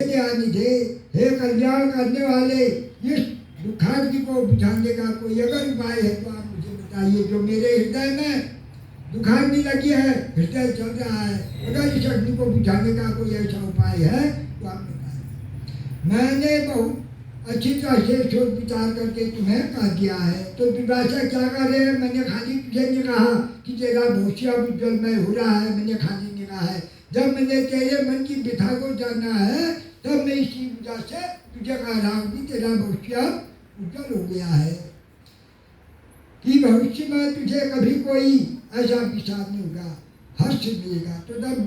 निधे, हे कल्याण करने वाले, इस दुखाग्नि को बुझाने का कोई अगर उपाय है तो आप मुझे बताइए। जो मेरे हृदय में दुखाग्नि लगी है, हृदय चल रहा है, अगर इस अग्नि को बुझाने का कोई ऐसा उपाय है तो आप बताइए। मैंने बहुत अच्छी तरह से सोच विचार करके तुम्हें कह दिया है। तो दुर्वासा क्या कर रहे हैं? मैंने खाली तुझे नहीं कहा कि तेरा भविष्य उज्जवलमय हो रहा है, मैंने खाली नहीं कहा है। जब मैंने तेरे मन की व्यथा को जानना है तब मैं इसी वजह से तुझे कह रहा हूँ कि तेरा भविष्य उज्जवल हो गया है, कि भविष्य में तुझे कभी कोई ऐसा विषाद नहीं होगा, हर्ष मिलेगा। तो जब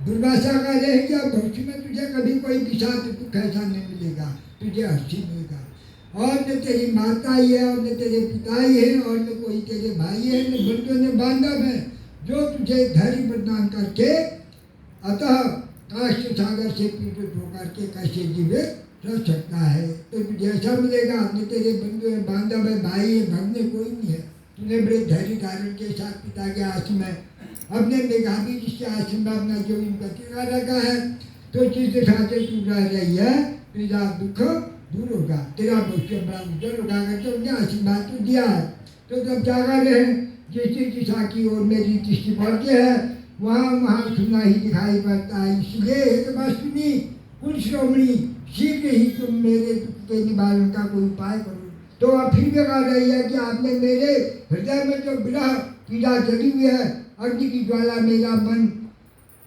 दुर्वासा कह रहे हैं कि अब भविष्य में तुझे कभी कोई विषाद दुख ऐसा नहीं मिलेगा, तुझे हर्ष मिलेगा। और न तेरी माता ही है, और न तेरे पिता ही है, और न कोई तेरे भाई है, न बंधु न बांधव है जो तुझे धैर्य प्रदान करके अतः काष्ठ सागर से पीड़ित होकर के कैसे जीवित रह सकता है। तो तुझे ऐसा मिलेगा, न तेरे बंधु है, बांधव है, भाई है, भगने कोई नहीं है। तूने बड़े धैर्य धारण के साथ पिता के आश्रम में, अपने मेघावी जिसके आश्रम में अपना जीवन व्यतीत कर रखा है, तो जिस साथ तू रह रही है तेरा दुख दूर होगा, तेरा भविष्य बड़ा उज्जवल होगा। अगर तो उन्हें आशीर्वाद तो दिया है। तो जब क्या कर रहे हैं, जिस दिशा की ओर मेरी दृष्टि बढ़ती है वहाँ सुना ही दिखाई पड़ता है। इसलिए एक बात सुनी कुल श्रोमणी, शीघ्र ही तुम मेरे दुख के निवारण का कोई उपाय करो। तो अब फिर भी कह रही है कि आपने मेरे हृदय में जो विरह पीड़ा जली हुई है, अग्नि की ज्वाला, मेरा मन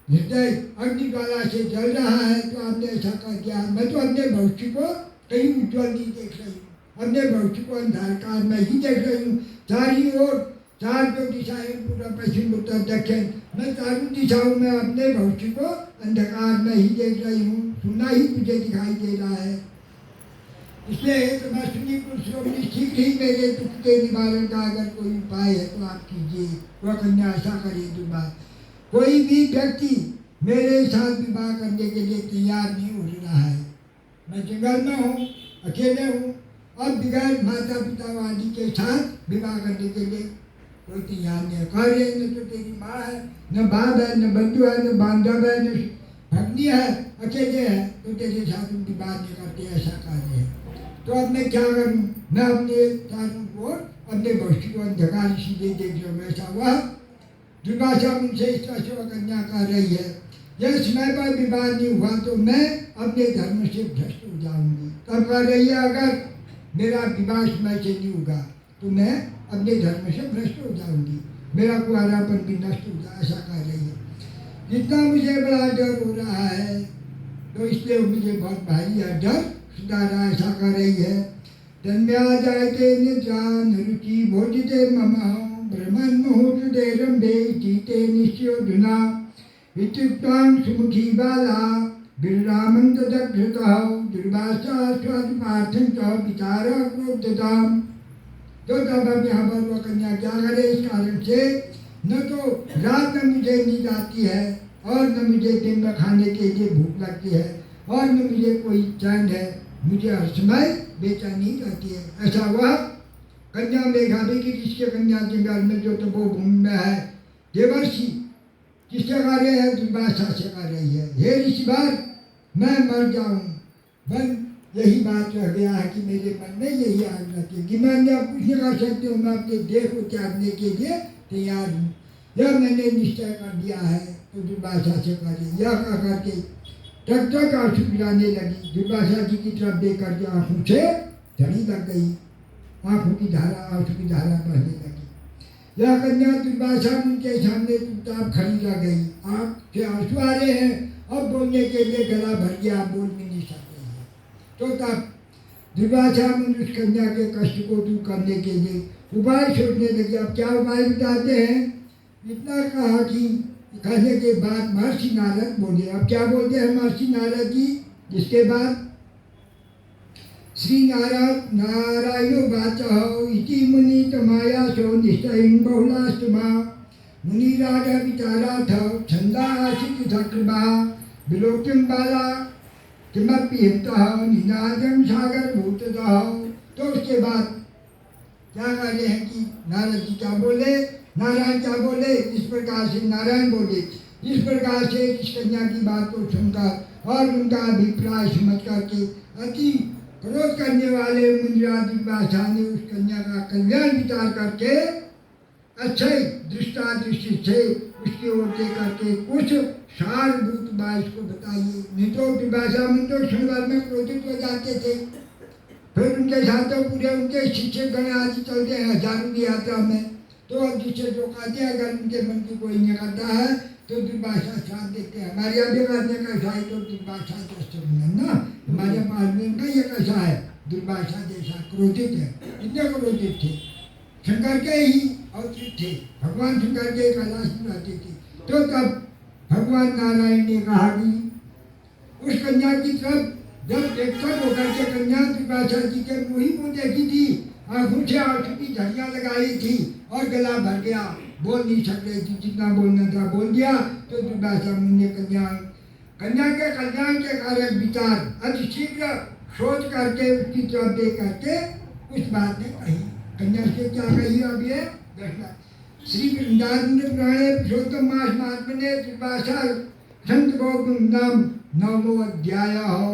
हृदय अग्नि ज्वाला से जल रहा है, तो आपने ऐसा कर दिया। मैं तो अपने भविष्य को कहीं उज्ज्वल नहीं देख रही हूँ, अपने भविष्य को अंधकार में ही देख रही हूँ। चारी ओर चार जो दिशाएं, पूरा पश्चिम उत्तर दक्षिण, मैं चारों दिशाओं में अपने भविष्य को अंधकार में ही देख रही हूँ, सुना ही मुझे दिखाई दे रहा है। इसलिए एक मैं सुनी कुल श्रोमणी, शीघ्र ही मेरे दुख के निवारण का अगर कोई उपाय है तो आप कीजिए। वह कन्या ऐसा करे। दुर्वासा, कोई भी व्यक्ति मेरे साथ विवाह करने के लिए तैयार नहीं हो रहा है। मैं जंगल में हूँ, अकेले हूँ, अब बगैर माता पिता वाली के साथ विवाह करने के लिए कोई तैयार नहीं है। कह रहे न तो तेरी माँ है, न बाप है, न बंधु है, न बांधव है, न भगनी है, अकेले है, तो तेरे साथ उनकी बात नहीं करते, ऐसा कह रहे हैं। तो अब मैं क्या करूँ? मैं अपने चारों को अपने भविष्य को अंधकार सीधे देख रहा हूँ। ऐसा हुआ दुर्वासा मुझसे इस तरह से कन्या कह रही है, यह समय पर विवाह नहीं हुआ तो मैं अपने धर्म से भ्रष्ट हो जाऊंगी। तब कह रही है अगर मेरा विवाह समय से नहीं होगा तो मैं अपने धर्म से भ्रष्ट हो जाऊंगी, मेरा कुआरापन भी नष्ट हो जाए, ऐसा कह रही है। जितना मुझे बड़ा डर हो रहा है तो इसलिए मुझे बहुत भारी है डर, सुधारा, ऐसा कर रही है। तन्म्या जायते निद्रान रुचि भोजिते मम ब्रह्मन् मुहूर्ते रम्भे चीते निश्चयोधुना इत्युक्तां सुमुखी बाला विरामं तदग्धतः दुर्वासा स्वादिपार्थं च विचार क्रोधताम्। तो तब अब यहाँ पर वह कन्या क्या करे? इस कारण से न तो रात में मुझे नींद आती है और न मुझे दिन में खाने के लिए भूख लगती है और न मुझे कोई चैन है, मुझे हर समय बेचैनी रहती है। ऐसा वह कन्या मेघावी की, जिसके कन्या जंगल में जो तपोभूमि में है, देवर्षि किससे कह रहे हैं? दुर्वासा से कह रही है, हे ऋषिवर मैं मर जाऊँ, बस यही बात रह गया है कि मेरे मन में यही आग रहती है कि मैं अब कुछ नहीं कर सकती हूँ, मैं अपने देह को त्यागने के लिए तैयार हूँ, यह मैंने निश्चय कर दिया है। तो दुर्वासा से कह रही, यह कह करके तक तक आंसू गिराने लगी। दुर्वासा जी की तरफ देख करके आंखों से झड़ी लग गई, आंखों की धारा, आंसू की धारा बहने लगी। यह कन्या दुर्वासा उनके सामने चुपचाप खड़ी रह गई, आँख से आंसू आ रहे हैं, अब बोलने के लिए गला भर गया, बोल भी नहीं सकते हैं। तो तब दुर्वासा उस कन्या के कष्ट को दूर करने के लिए उपाय सोचने लगे। अब क्या उपाय बताते हैं? इतना कहा कि कहने के बाद महर्षि नारद बोले। अब क्या बोलते हैं महर्षि नारद जी? जिसके बाद श्री नारायणो वाचः इति मुनि तमाया सो निश्चयं बहुलास्तमा मुनिराज विचाराथ छंदा आशित सकृभा विलोक्यं बाला किमपि हितः निनादं सागर भूततः। तो उसके बाद क्या कह रहे हैं कि नारद जी क्या बोले? नारायण क्या बोले? इस प्रकार से नारायण बोले, इस प्रकार से इस कन्या की बात को सुनकर और उनका अभिप्राय समझ करके अति क्रोध करने वाले मुंजरादी बादशाह ने उस कन्या का कल्याण विचार करके अच्छे दृष्टादृष्टि से उसकी ओर से करके कुछ सारभूत बात को बताइए। नहीं तो विभाषा में तो शनिवार में क्रोधित हो जाते थे। फिर उनके साथ तो पूरे उनके शिक्षक गण आदि चलते हैं हजारों की यात्रा में। तो जिससे जो कहते हैं अगर उनके मन की कोई नहीं करता है तो दुर्भाषा साथ देते हैं। हमारे यहाँ भी करने का ऐसा है तो दुर्भाषा जैसे ना हमारे आदमी का ये कैसा है दुर्भाषा जैसा क्रोधित है। इतने क्रोधित थे शंकर के ही अवतरित थे। भगवान शंकर के कैलाश में रहते थे। तो तब भगवान नारायण ने कहा कि उस कन्या की तरफ जब देखकर होकर के कन्या दुर्वासा जी के मुँह को देखी थी, आंखों से आंसू की झड़ियाँ लगाई थी और गला भर गया, बोल नहीं सक रही थी। जितना बोलना था बोल दिया। तो दुर्वासा मुनि ने कन्या के कल्याण के कार्य विचार अति शीघ्र सोच करके उसकी तरफ देख करके उस बात ने कही। कन्या से क्या कही अब ये देखना। श्री वृंदावन पुराणे पुरुषोत्तम मास महात्म्य ने दुर्वासा संत गौतम नाम 9वां अध्याय हो।